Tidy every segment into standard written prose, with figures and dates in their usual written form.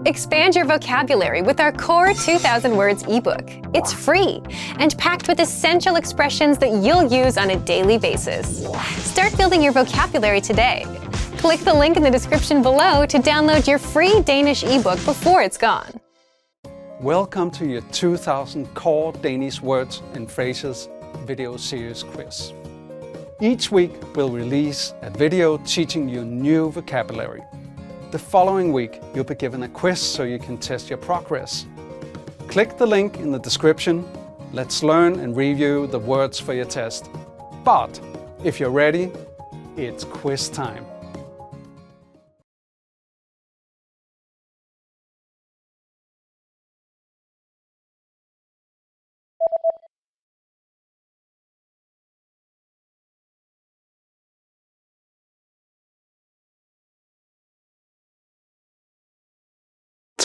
Expand your vocabulary with our Core 2000 Words ebook. It's free and packed with essential expressions that you'll use on a daily basis. Start building your vocabulary today. Click the link in the description below to download your free Danish ebook before it's gone. Welcome to your 2000 Core Danish Words and Phrases video series quiz. Each week we'll release a video teaching you new vocabulary. The following week you'll be given a quiz so you can test your progress. Click the link in the description. Let's learn and review the words for your test. But if you're ready, it's quiz time.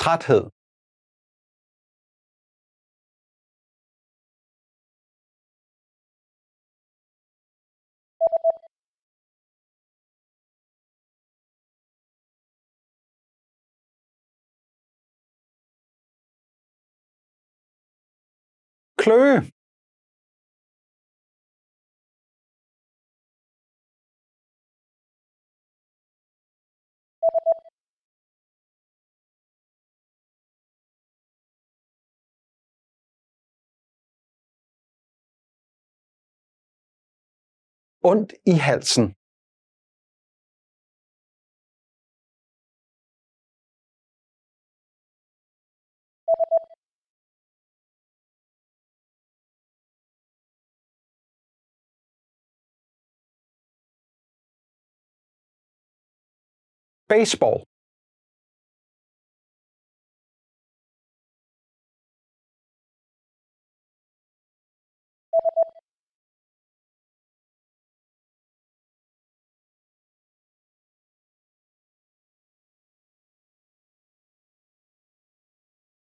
Træthed. Kløe. Ondt i halsen. Baseball.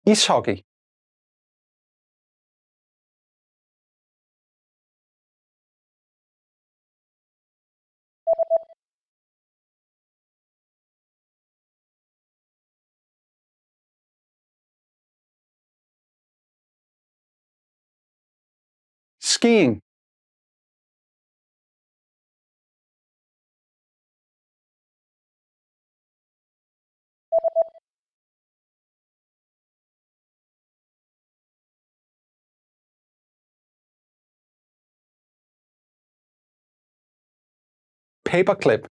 Ishockey. Skiing. Paperclip.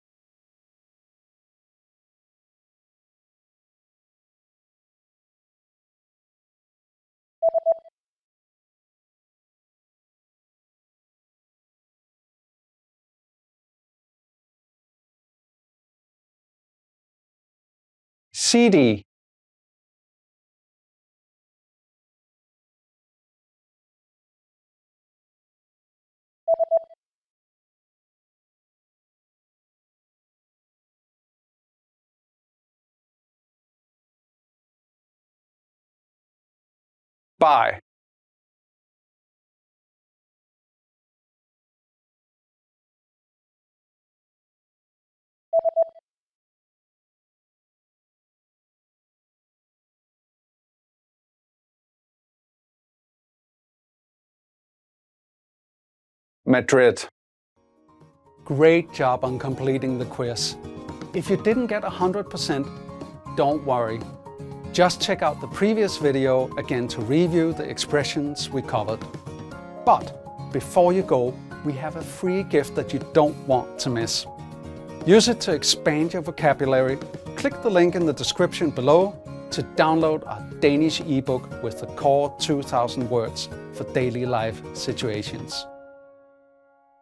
CD. Bye. Madrid. Great job on completing the quiz. If you didn't get 100%, don't worry. Just check out the previous video again to review the expressions we covered. But before you go, we have a free gift that you don't want to miss. Use it to expand your vocabulary. Click the link in the description below to download our Danish ebook with the Core 2000 Words for daily life situations.